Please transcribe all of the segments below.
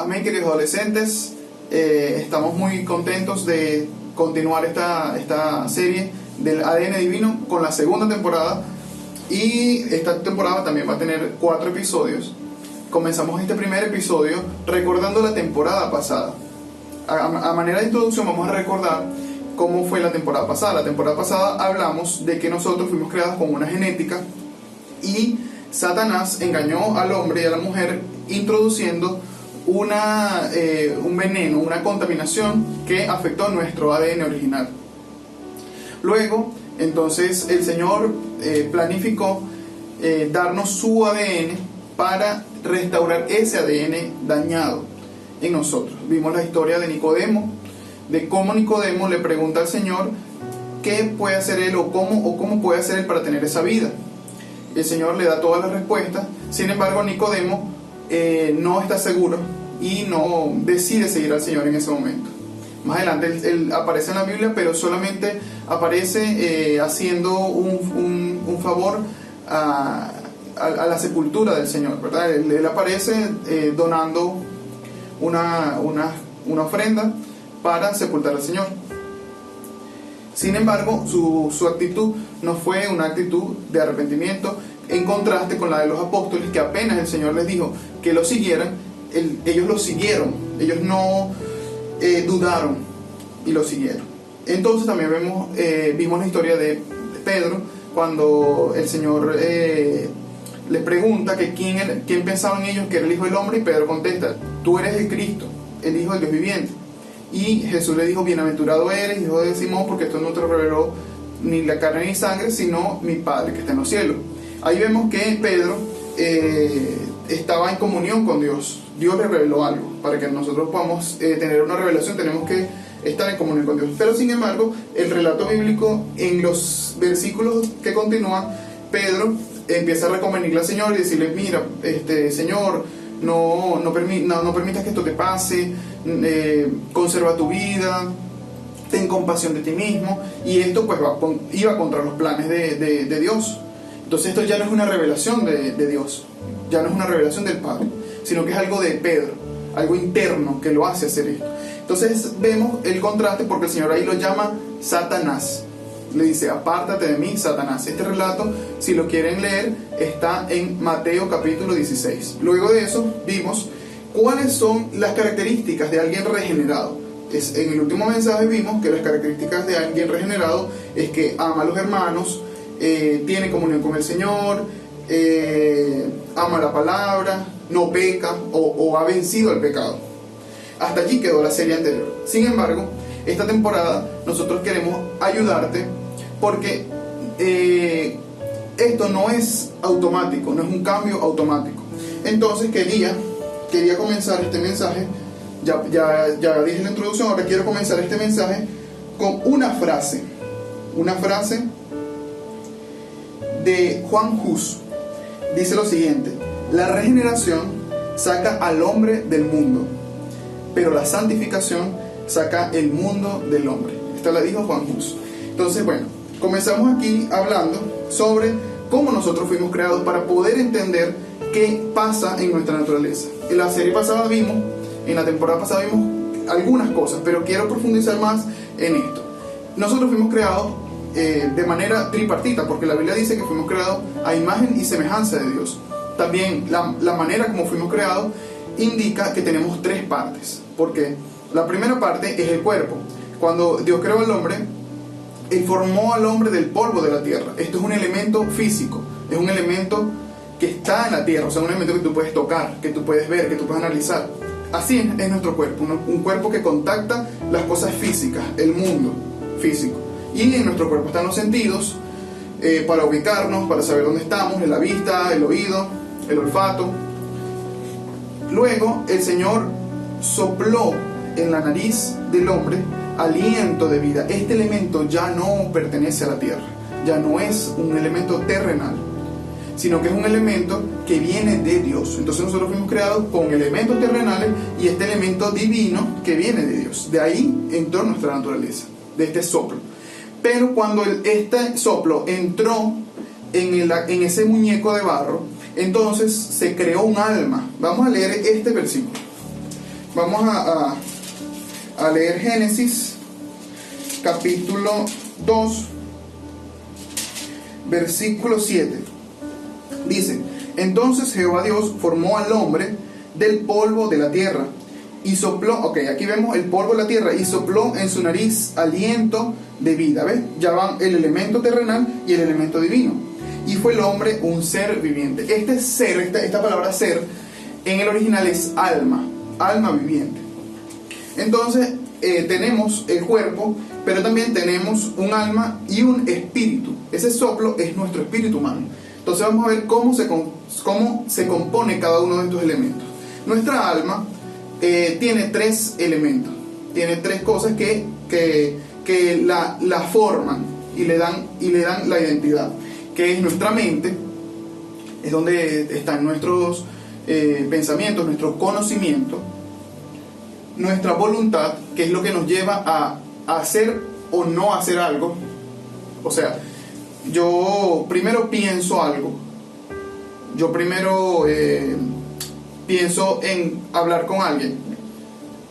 Amén, queridos adolescentes. Estamos muy contentos de continuar esta serie del ADN Divino con la segunda temporada. Y esta temporada también va a tener 4 episodios. Comenzamos este primer episodio recordando la temporada pasada. A manera de introducción vamos a recordar cómo fue la temporada pasada. La temporada pasada hablamos de que nosotros fuimos creados con una genética y Satanás engañó al hombre y a la mujer introduciendo un veneno, una contaminación que afectó nuestro ADN original. Luego, entonces, el Señor planificó darnos su ADN para restaurar ese ADN dañado en nosotros. Vimos la historia de Nicodemo, de cómo Nicodemo le pregunta al Señor qué puede hacer él o cómo puede hacer él para tener esa vida. El Señor le da todas las respuestas. Sin embargo, Nicodemo no está seguro y no decide seguir al Señor en ese momento. Más adelante él aparece en la Biblia, pero solamente aparece haciendo un favor a la sepultura del Señor, ¿verdad? Él aparece donando una ofrenda para sepultar al Señor. Sin embargo, su actitud no fue una actitud de arrepentimiento, en contraste con la de los apóstoles, que apenas el Señor les dijo que lo siguieran, ellos lo siguieron, ellos no dudaron y lo siguieron. Entonces también vimos la historia de Pedro, cuando el Señor les pregunta que quién pensaba en ellos que era el Hijo del Hombre, y Pedro contesta: tú eres el Cristo, el Hijo del Dios viviente. Y Jesús le dijo: bienaventurado eres, hijo de Simón, porque esto no te lo reveló ni la carne ni sangre, sino mi Padre que está en los cielos. Ahí vemos que Pedro estaba en comunión con Dios. Dios le reveló algo. Para que nosotros podamos tener una revelación, tenemos que estar en comunión con Dios. Pero sin embargo, el relato bíblico, en los versículos que continúan, Pedro empieza a reconvenirle al Señor y decirle: mira, Señor, no permitas que esto te pase, conserva tu vida, ten compasión de ti mismo. Y esto pues iba contra los planes de Dios. Entonces esto ya no es una revelación de Dios, ya no es una revelación del Padre, sino que es algo de Pedro, algo interno que lo hace hacer esto. Entonces vemos el contraste, porque el Señor ahí lo llama Satanás. Le dice: apártate de mí, Satanás. Este relato, si lo quieren leer, está en Mateo capítulo 16. Luego de eso vimos cuáles son las características de alguien regenerado. En el último mensaje vimos que las características de alguien regenerado es que ama a los hermanos, tiene comunión con el Señor, ama la palabra, no peca o ha vencido el pecado. Hasta allí quedó la serie anterior. Sin embargo, esta temporada nosotros queremos ayudarte, porque esto no es automático, no es un cambio automático. Entonces quería comenzar este mensaje. Ya dije la introducción, ahora quiero comenzar este mensaje con una frase de Juan Hus. Dice lo siguiente: la regeneración saca al hombre del mundo, pero la santificación saca el mundo del hombre. Esta la dijo Juan Hus. Entonces, bueno, comenzamos aquí hablando sobre cómo nosotros fuimos creados, para poder entender qué pasa en nuestra naturaleza. En la temporada pasada vimos algunas cosas, pero quiero profundizar más en esto. Nosotros fuimos creados de manera tripartita, porque la Biblia dice que fuimos creados a imagen y semejanza de Dios. También la manera como fuimos creados indica que tenemos 3 partes. Porque la primera parte es el cuerpo. Cuando Dios creó al hombre, Él formó al hombre del polvo de la tierra. Esto es un elemento físico, es un elemento que está en la tierra, o sea, un elemento que tú puedes tocar, que tú puedes ver, que tú puedes analizar. Así es nuestro cuerpo, un cuerpo que contacta las cosas físicas, el mundo físico. Y en nuestro cuerpo están los sentidos, para ubicarnos, para saber dónde estamos: en la vista, el oído, el olfato. Luego el Señor sopló en la nariz del hombre aliento de vida. Este elemento ya no pertenece a la tierra, ya no es un elemento terrenal, sino que es un elemento que viene de Dios. Entonces nosotros fuimos creados con elementos terrenales y este elemento divino que viene de Dios. De ahí entró nuestra naturaleza, de este soplo. Pero cuando este soplo entró en ese muñeco de barro, entonces se creó un alma. Vamos a leer este versículo. Vamos a leer Génesis capítulo 2, versículo 7. Dice: entonces Jehová Dios formó al hombre del polvo de la tierra y sopló, ok, aquí vemos el polvo de la tierra, y sopló en su nariz aliento de vida. ¿Ves? Ya van el elemento terrenal y el elemento divino. Y fue el hombre un ser viviente. Este ser, esta palabra ser, en el original es alma viviente. Entonces tenemos el cuerpo, pero también tenemos un alma y un espíritu. Ese soplo es nuestro espíritu humano. Entonces vamos a ver cómo se compone cada uno de estos elementos. Nuestra alma tiene tres elementos, tiene tres cosas que la forman y le dan la identidad, que es nuestra mente, es donde están nuestros pensamientos, nuestro conocimiento, nuestra voluntad, que es lo que nos lleva a hacer o no hacer algo. O sea, yo primero pienso algo, yo primero pienso en hablar con alguien,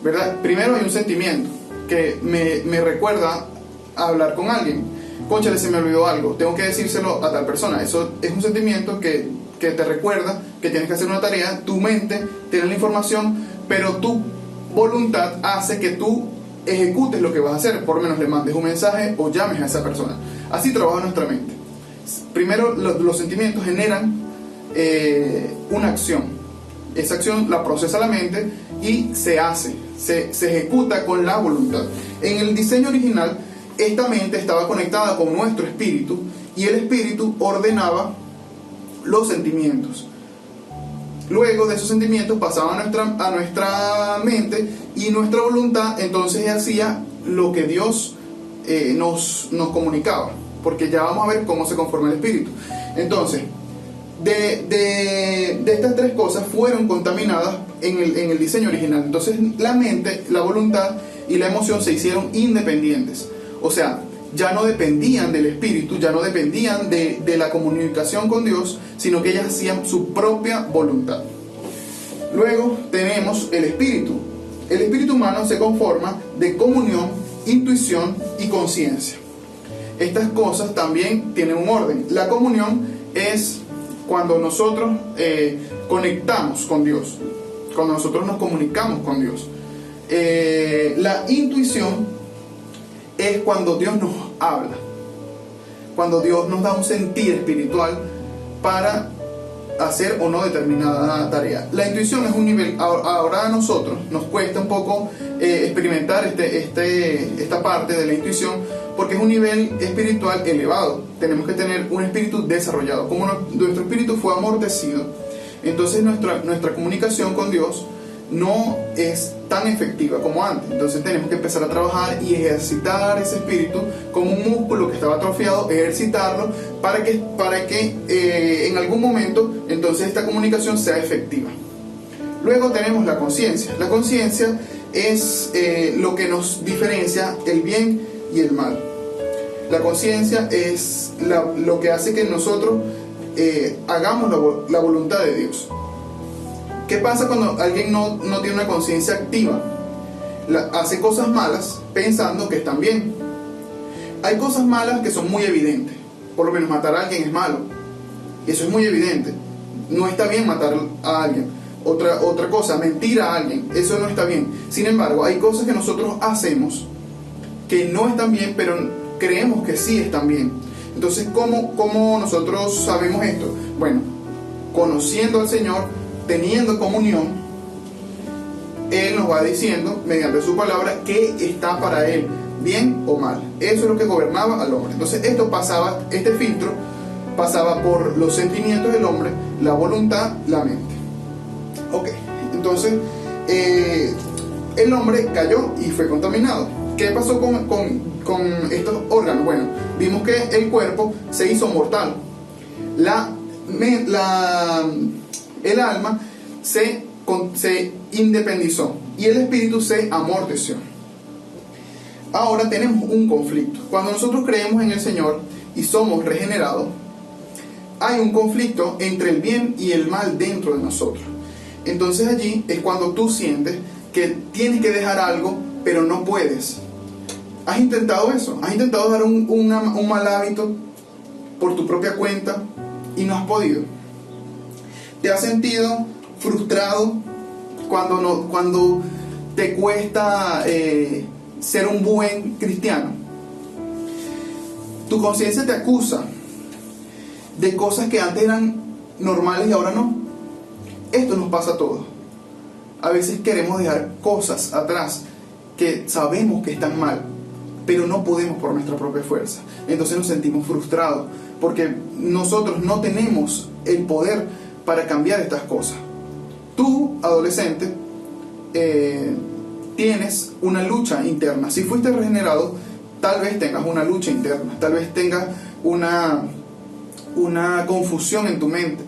¿verdad? Primero hay un sentimiento que me recuerda a hablar con alguien. Cónchale, se me olvidó algo, tengo que decírselo a tal persona. Eso es un sentimiento que te recuerda que tienes que hacer una tarea. Tu mente tiene la información, pero tu voluntad hace que tú ejecutes lo que vas a hacer. Por lo menos le mandes un mensaje o llames a esa persona. Así trabaja nuestra mente. Primero los sentimientos generan una acción. Esa acción la procesa la mente y se ejecuta con la voluntad. En el diseño original, esta mente estaba conectada con nuestro espíritu, y el espíritu ordenaba los sentimientos. Luego de esos sentimientos pasaban a nuestra mente, y nuestra voluntad entonces hacía lo que Dios nos comunicaba, porque ya vamos a ver cómo se conforma el espíritu. Entonces, de estas tres cosas fueron contaminadas en el diseño original. Entonces la mente, la voluntad y la emoción se hicieron independientes. O sea, ya no dependían del espíritu, ya no dependían de la comunicación con Dios, sino que ellas hacían su propia voluntad. Luego tenemos el espíritu. El espíritu humano se conforma de comunión, intuición y conciencia. Estas cosas también tienen un orden. La comunión es cuando nosotros conectamos con Dios, cuando nosotros nos comunicamos con Dios. La intuición es cuando Dios nos habla, cuando Dios nos da un sentir espiritual para hacer o no determinada tarea. La intuición es un nivel, ahora a nosotros nos cuesta un poco experimentar esta parte de la intuición, porque es un nivel espiritual elevado. Tenemos que tener un espíritu desarrollado. Como nuestro espíritu fue amortecido, entonces nuestra comunicación con Dios no es tan efectiva como antes. Entonces tenemos que empezar a trabajar y ejercitar ese espíritu como un músculo que estaba atrofiado, ejercitarlo para que en algún momento entonces esta comunicación sea efectiva. Luego tenemos la conciencia. La conciencia es lo que nos diferencia el bien y el mal. La conciencia es lo que hace que nosotros hagamos la voluntad de Dios. ¿Qué pasa cuando alguien no tiene una conciencia activa? Hace cosas malas pensando que están bien. Hay cosas malas que son muy evidentes. Por lo menos matar a alguien es malo. Eso es muy evidente. No está bien matar a alguien. Otra cosa, mentir a alguien. Eso no está bien. Sin embargo, hay cosas que nosotros hacemos que no están bien, pero creemos que sí están bien. Entonces, ¿cómo nosotros sabemos esto? Bueno, conociendo al Señor, teniendo comunión, Él nos va diciendo mediante su palabra qué está para Él, bien o mal. Eso es lo que gobernaba al hombre. Entonces este filtro pasaba por los sentimientos del hombre, la voluntad, la mente. Ok, entonces el hombre cayó y fue contaminado. ¿Qué pasó con estos órganos? Bueno, vimos que el cuerpo se hizo mortal. El alma se independizó y el espíritu se amorteció. Ahora tenemos un conflicto. Cuando nosotros creemos en el Señor y somos regenerados, hay un conflicto entre el bien y el mal dentro de nosotros. Entonces allí es cuando tú sientes que tienes que dejar algo, pero no puedes. ¿Has intentado eso? ¿Has intentado dejar un mal hábito por tu propia cuenta y no has podido? ¿Te has sentido frustrado cuando te cuesta ser un buen cristiano? Tu conciencia te acusa de cosas que antes eran normales y ahora no. Esto nos pasa a todos. A veces queremos dejar cosas atrás que sabemos que están mal, pero no podemos por nuestra propia fuerza. Entonces nos sentimos frustrados porque nosotros no tenemos el poder para cambiar estas cosas. Tú, adolescente, tienes una lucha interna. Si fuiste regenerado, tal vez tengas una lucha interna, tal vez tengas una confusión en tu mente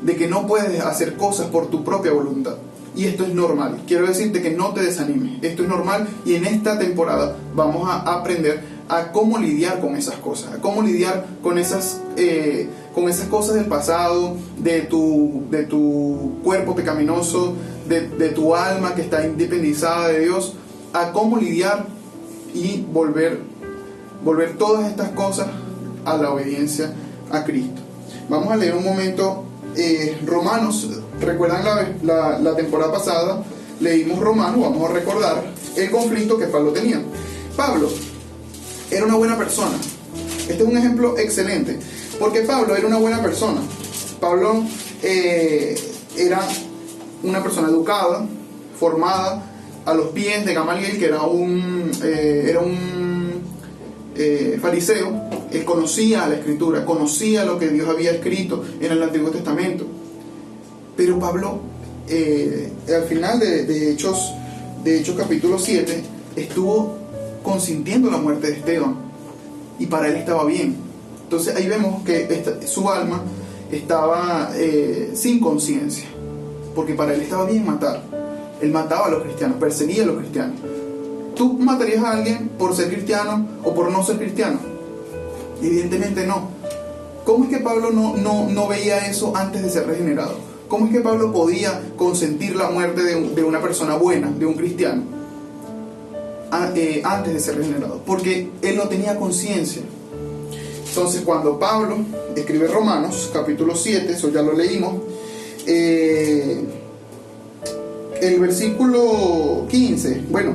de que no puedes hacer cosas por tu propia voluntad. Y esto es normal. Quiero decirte que no te desanimes. Esto es normal y en esta temporada vamos a aprender a cómo lidiar con esas cosas, a cómo lidiar con esas cosas del pasado, de tu cuerpo pecaminoso, de tu alma que está independizada de Dios, a cómo lidiar y volver todas estas cosas a la obediencia a Cristo. Vamos a leer un momento Romanos. ¿Recuerdan la temporada pasada? Leímos Romanos. Vamos a recordar el conflicto que Pablo tenía. Pablo era una buena persona. Este es un ejemplo excelente, porque Pablo era una buena persona. Pablo era una persona educada, formada a los pies de Gamaliel, que era un fariseo. Él conocía la Escritura, conocía lo que Dios había escrito en el Antiguo Testamento. Pero Pablo, al final de Hechos capítulo 7, estuvo consintiendo la muerte de Esteban, y para él estaba bien. Entonces ahí vemos que su alma estaba sin conciencia, porque para él estaba bien matar. Él mataba a los cristianos, perseguía a los cristianos. ¿Tú matarías a alguien por ser cristiano o por no ser cristiano? Evidentemente no. ¿Cómo es que Pablo no veía eso antes de ser regenerado? ¿Cómo es que Pablo podía consentir la muerte de una persona buena, de un cristiano, antes de ser regenerado? Porque él no tenía conciencia. Entonces, cuando Pablo escribe Romanos, capítulo 7, eso ya lo leímos, el versículo 15, bueno,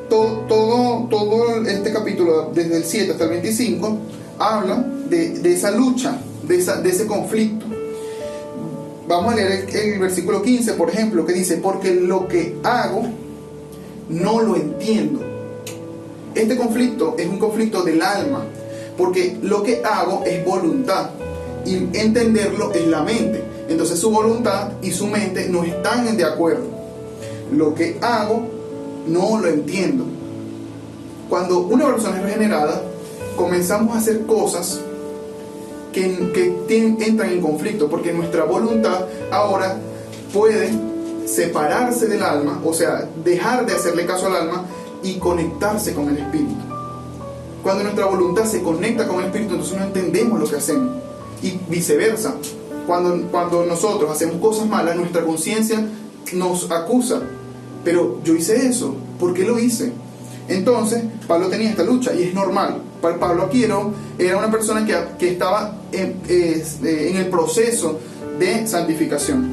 todo este capítulo, desde el 7 hasta el 25, habla de esa lucha, de ese conflicto. Vamos a leer el versículo 15, por ejemplo, que dice: porque lo que hago no lo entiendo. Este conflicto es un conflicto del alma, porque lo que hago es voluntad y entenderlo es la mente. Entonces su voluntad y su mente no están de acuerdo. Lo que hago no lo entiendo. Cuando una persona es regenerada, comenzamos a hacer cosas que entran en conflicto, porque nuestra voluntad ahora puede separarse del alma, o sea, dejar de hacerle caso al alma y conectarse con el Espíritu. Cuando nuestra voluntad se conecta con el Espíritu, entonces no entendemos lo que hacemos, y viceversa. Cuando nosotros hacemos cosas malas, nuestra conciencia nos acusa: pero yo hice eso, ¿por qué lo hice? Entonces Pablo tenía esta lucha, y es normal. Pablo aquí era una persona que estaba en el proceso de santificación.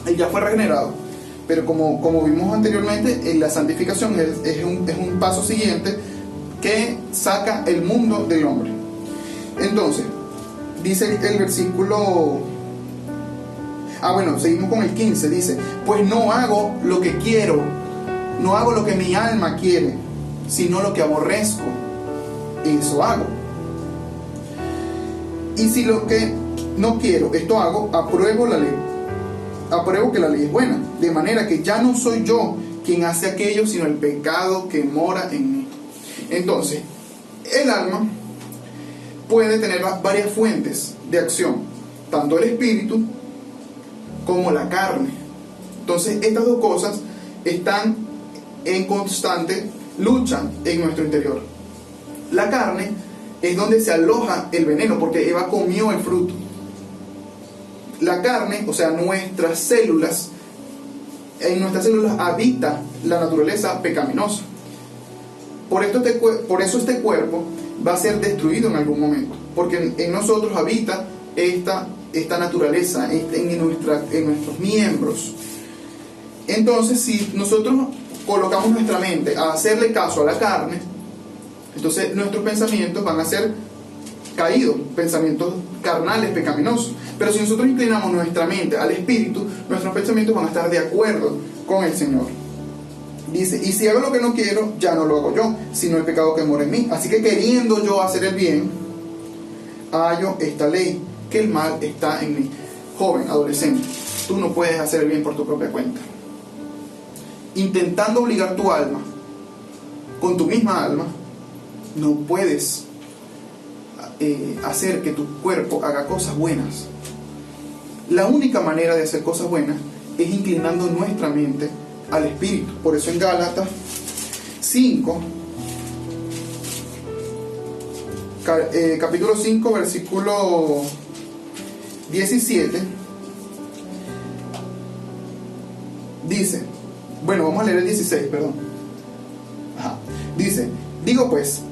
Él ya fue regenerado, pero como vimos anteriormente, la santificación es un paso siguiente que saca el mundo del hombre. Entonces, dice el versículo... seguimos con el 15, dice: pues no hago lo que quiero, no hago lo que mi alma quiere, sino lo que aborrezco, eso hago. Y si lo que no quiero, esto hago, apruebo la ley. Apruebo que la ley es buena, de manera que ya no soy yo quien hace aquello, sino el pecado que mora en mí. Entonces, el alma puede tener varias fuentes de acción, tanto el espíritu como la carne. Entonces, estas dos cosas están en constante lucha en nuestro interior. La carne es donde se aloja el veneno, porque Eva comió el fruto. La carne, o sea, nuestras células, en nuestras células habita la naturaleza pecaminosa. Por eso este cuerpo va a ser destruido en algún momento, porque en nosotros habita esta naturaleza, en nuestros miembros. Entonces, si nosotros colocamos nuestra mente a hacerle caso a la carne, entonces nuestros pensamientos van a ser caídos, pensamientos carnales, pecaminosos. Pero si nosotros inclinamos nuestra mente al Espíritu, nuestros pensamientos van a estar de acuerdo con el Señor. Dice, y si hago lo que no quiero, ya no lo hago yo, sino el pecado que mora en mí. Así que queriendo yo hacer el bien, hallo esta ley, que el mal está en mí. Joven, adolescente, tú no puedes hacer el bien por tu propia cuenta. Intentando obligar tu alma con tu misma alma, no puedes hacer que tu cuerpo haga cosas buenas. La única manera de hacer cosas buenas es inclinando nuestra mente al Espíritu. Por eso en Gálatas 5, capítulo 5, versículo 17, dice, bueno, vamos a leer el 16, perdón. Dice, digo pues,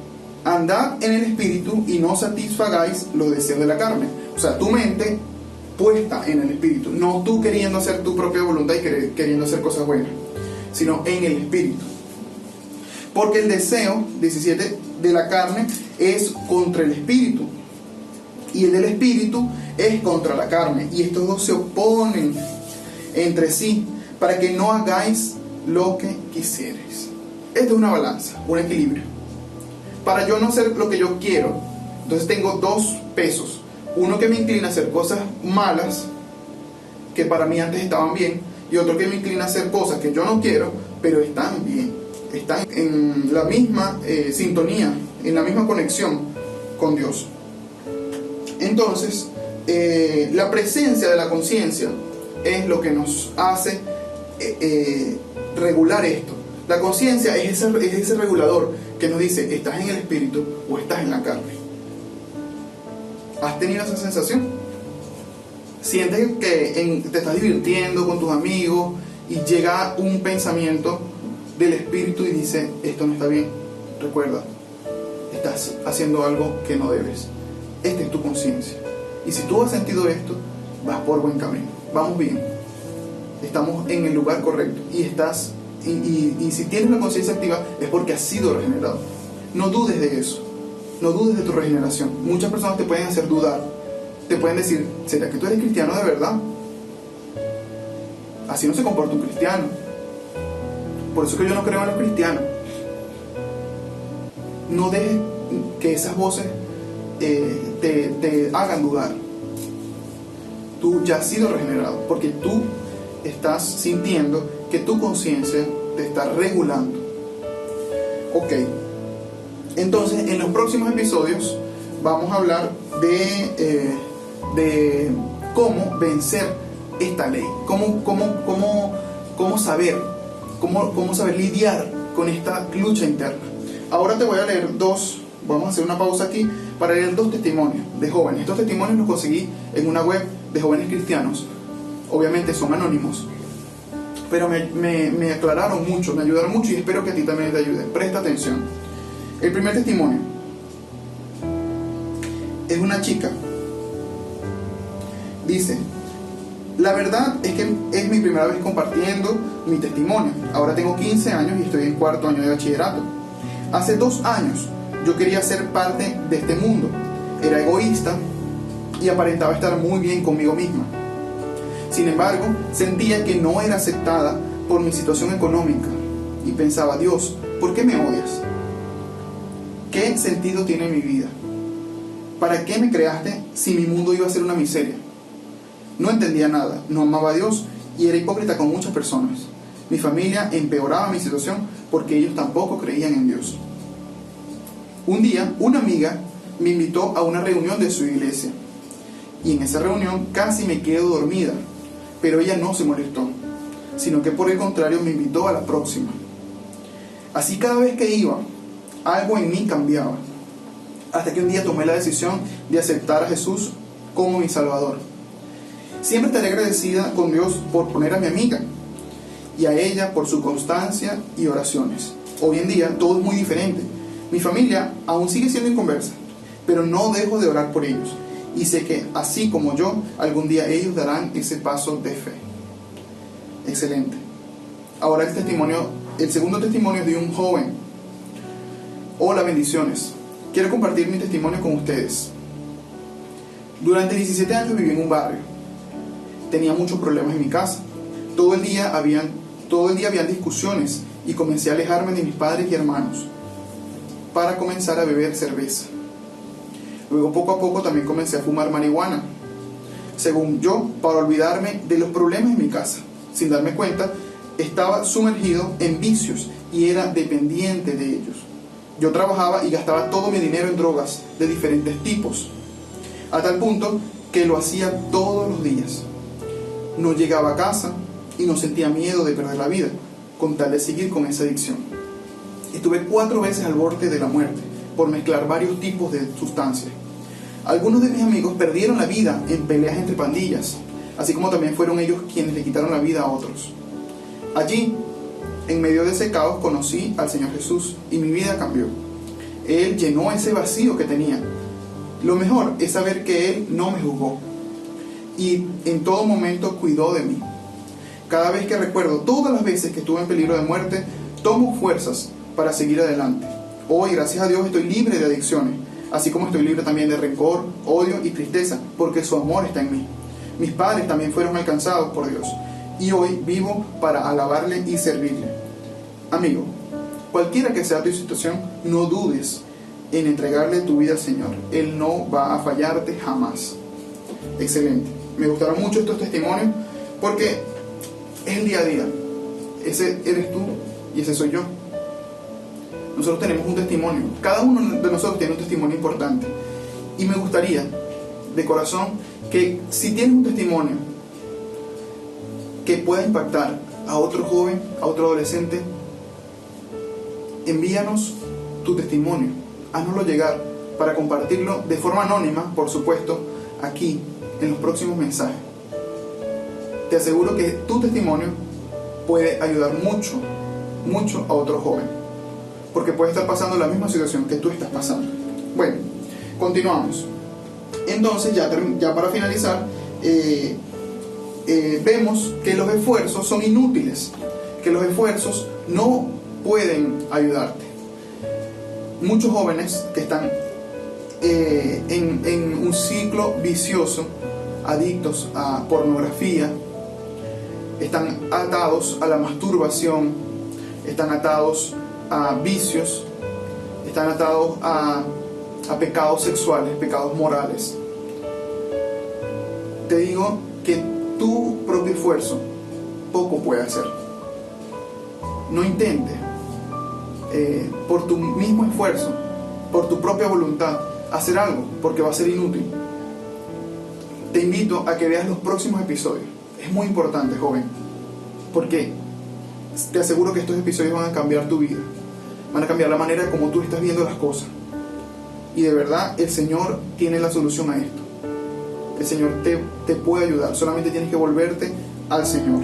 andad en el Espíritu y no satisfagáis los deseos de la carne. O sea, tu mente puesta en el Espíritu, no tú queriendo hacer tu propia voluntad y queriendo hacer cosas buenas, sino en el Espíritu. Porque el deseo, 17, de la carne es contra el Espíritu, y el del Espíritu es contra la carne, y estos dos se oponen entre sí, para que no hagáis lo que quisierais. Esto es una balanza, un equilibrio. Para yo no hacer lo que yo quiero, entonces tengo dos pesos. Uno que me inclina a hacer cosas malas, que para mí antes estaban bien, y otro que me inclina a hacer cosas que yo no quiero, pero están bien. Están en la misma sintonía, en la misma conexión con Dios. Entonces, la presencia de la conciencia es lo que nos hace regular esto. La conciencia es ese regulador que nos dice, ¿estás en el Espíritu o estás en la carne? ¿Has tenido esa sensación? Sientes que te estás divirtiendo con tus amigos y llega un pensamiento del Espíritu y dice, esto no está bien. Recuerda, estás haciendo algo que no debes. Esta es tu conciencia. Y si tú has sentido esto, vas por buen camino. Vamos bien. Estamos en el lugar correcto. Y si tienes la conciencia activa, es porque has sido regenerado. No dudes de eso. No dudes de tu regeneración. Muchas personas te pueden hacer dudar. Te pueden decir, ¿será que tú eres cristiano de verdad? Así no se comporta un cristiano. Por eso que yo no creo en los cristianos. No dejes que esas voces te hagan dudar. Tú ya has sido regenerado, porque tú estás sintiendo que tu conciencia te está regulando. Ok. Entonces, en los próximos episodios vamos a hablar de cómo vencer esta ley, cómo saber lidiar con esta lucha interna. Ahora te voy a leer vamos a hacer una pausa aquí para leer 2 testimonios de jóvenes. Estos testimonios los conseguí en una web de jóvenes cristianos. Obviamente son anónimos, pero me aclararon mucho, me ayudaron mucho y espero que a ti también te ayude. Presta atención. El primer testimonio es una chica. Dice, la verdad es que es mi primera vez compartiendo mi testimonio. Ahora tengo 15 años y estoy en 4º año de bachillerato. Hace 2 años yo quería ser parte de este mundo. Era egoísta y aparentaba estar muy bien conmigo misma. Sin embargo, sentía que no era aceptada por mi situación económica y pensaba, Dios, ¿por qué me odias? ¿Qué sentido tiene mi vida? ¿Para qué me creaste si mi mundo iba a ser una miseria? No entendía nada, no amaba a Dios y era hipócrita con muchas personas. Mi familia empeoraba mi situación porque ellos tampoco creían en Dios. Un día, una amiga me invitó a una reunión de su iglesia y en esa reunión casi me quedo dormida, pero ella no se molestó, sino que por el contrario me invitó a la próxima. Así cada vez que iba, algo en mí cambiaba, hasta que un día tomé la decisión de aceptar a Jesús como mi Salvador. Siempre estaré agradecida con Dios por poner a mi amiga y a ella por su constancia y oraciones. Hoy en día todo es muy diferente. Mi familia aún sigue siendo inconversa, pero no dejo de orar por ellos. Y sé que así como yo, algún día ellos darán ese paso de fe. Excelente. Ahora el segundo testimonio es de un joven. Hola, bendiciones. Quiero compartir mi testimonio con ustedes. Durante 17 años viví en un barrio. Tenía muchos problemas en mi casa. Todo el día habían discusiones y comencé a alejarme de mis padres y hermanos para comenzar a beber cerveza. Luego poco a poco también comencé a fumar marihuana, según yo, para olvidarme de los problemas en mi casa. Sin darme cuenta, estaba sumergido en vicios y era dependiente de ellos. Yo trabajaba y gastaba todo mi dinero en drogas de diferentes tipos, a tal punto que lo hacía todos los días. No llegaba a casa y no sentía miedo de perder la vida, con tal de seguir con esa adicción. Estuve 4 veces al borde de la muerte por mezclar varios tipos de sustancias. Algunos de mis amigos perdieron la vida en peleas entre pandillas, así como también fueron ellos quienes le quitaron la vida a otros. Allí, en medio de ese caos, conocí al Señor Jesús y mi vida cambió. Él llenó ese vacío que tenía. Lo mejor es saber que Él no me juzgó y en todo momento cuidó de mí. Cada vez que recuerdo todas las veces que estuve en peligro de muerte, tomo fuerzas para seguir adelante. Hoy, gracias a Dios, estoy libre de adicciones, así como estoy libre también de rencor, odio y tristeza, porque su amor está en mí. Mis padres también fueron alcanzados por Dios, y hoy vivo para alabarle y servirle. Amigo, cualquiera que sea tu situación, no dudes en entregarle tu vida al Señor. Él no va a fallarte jamás. Excelente. Me gustaron mucho estos testimonios, porque es el día a día. Ese eres tú y ese soy yo. Nosotros tenemos un testimonio. Cada uno de nosotros tiene un testimonio importante. Y me gustaría, de corazón, que si tienes un testimonio que pueda impactar a otro joven, a otro adolescente, envíanos tu testimonio. Haznoslo llegar para compartirlo de forma anónima, por supuesto, aquí, en los próximos mensajes. Te aseguro que tu testimonio puede ayudar mucho, mucho a otro joven, porque puede estar pasando la misma situación que tú estás pasando. Bueno, continuamos. Entonces, ya para finalizar, vemos que los esfuerzos son inútiles, que los esfuerzos no pueden ayudarte. Muchos jóvenes que están en un ciclo vicioso, adictos a pornografía, están atados a la masturbación, están atados a vicios, están atados a pecados sexuales, pecados morales. Te digo que tu propio esfuerzo poco puede hacer. No intentes por tu mismo esfuerzo, por tu propia voluntad, hacer algo, porque va a ser inútil. Te invito a que veas los próximos episodios. Es muy importante, joven, porque te aseguro que estos episodios van a cambiar tu vida, van a cambiar la manera como tú estás viendo las cosas. Y de verdad, el Señor tiene la solución a esto. El Señor te puede ayudar, solamente tienes que volverte al Señor.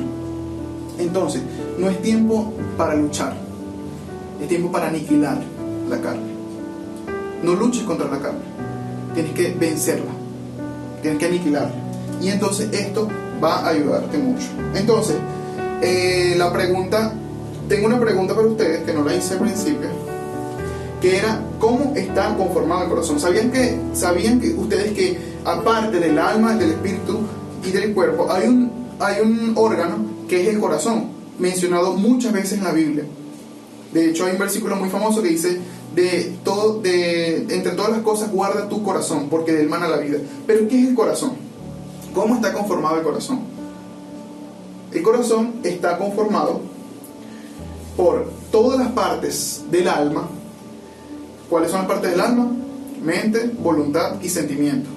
Entonces, no es tiempo para luchar, es tiempo para aniquilar la carne. No luches contra la carne, tienes que vencerla, tienes que aniquilarla. Y entonces esto va a ayudarte mucho. Entonces, tengo una pregunta para ustedes que no la hice al principio, que era: ¿cómo está conformado el corazón? ¿Sabían que ustedes que aparte del alma, del espíritu y del cuerpo, hay un órgano que es el corazón, mencionado muchas veces en la Biblia? De hecho, hay un versículo muy famoso que dice: entre todas las cosas guarda tu corazón, porque de él mana la vida. Pero ¿qué es el corazón? ¿Cómo está conformado el corazón? El corazón está conformado por todas las partes del alma. ¿Cuáles son las partes del alma? Mente, voluntad y sentimiento.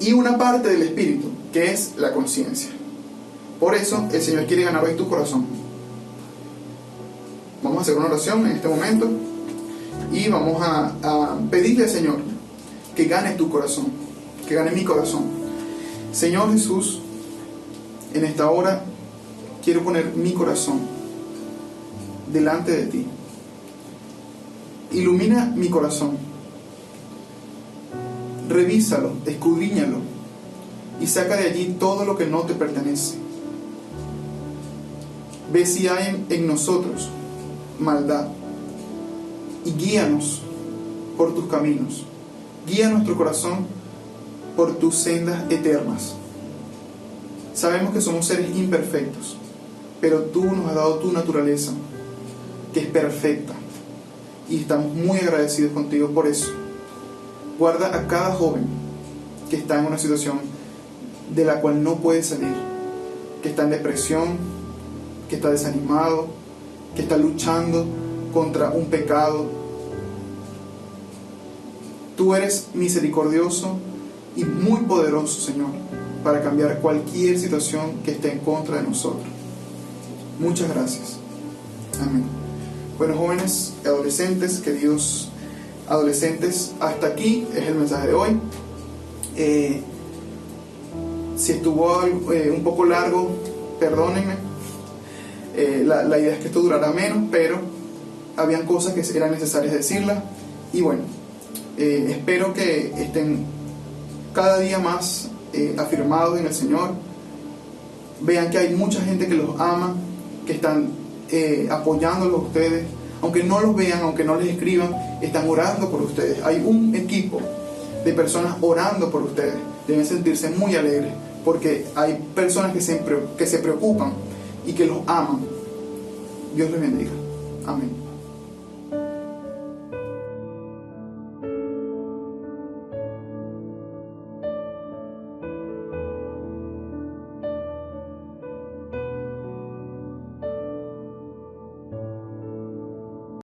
Y una parte del espíritu, que es la conciencia. Por eso el Señor quiere ganar hoy tu corazón. Vamos a hacer una oración en este momento y vamos a pedirle al Señor que gane tu corazón, que gane mi corazón. Señor Jesús, en esta hora quiero poner mi corazón delante de ti. Ilumina mi corazón, revísalo, escudriñalo y saca de allí todo lo que no te pertenece. Ve si hay en nosotros maldad y guíanos por tus caminos. Guía nuestro corazón por tus sendas eternas. Sabemos que somos seres imperfectos, pero tú nos has dado tu naturaleza, que es perfecta, y estamos muy agradecidos contigo por eso. Guarda a cada joven que está en una situación de la cual no puede salir, que está en depresión, que está desanimado, que está luchando contra un pecado. Tú eres misericordioso y muy poderoso, Señor, para cambiar cualquier situación que esté en contra de nosotros. Muchas gracias. Amén. Bueno, jóvenes y adolescentes, queridos adolescentes, hasta aquí es el mensaje de hoy. Si estuvo un poco largo, perdónenme. La idea es que esto durará menos, pero habían cosas que eran necesarias decirlas. Y bueno, espero que estén cada día más afirmados en el Señor. Vean que hay mucha gente que los ama, que están apoyándolos a ustedes, aunque no los vean, aunque no les escriban, están orando por ustedes. Hay un equipo de personas orando por ustedes. Deben sentirse muy alegres, porque hay personas que se preocupan y que los aman. Dios les bendiga. Amén.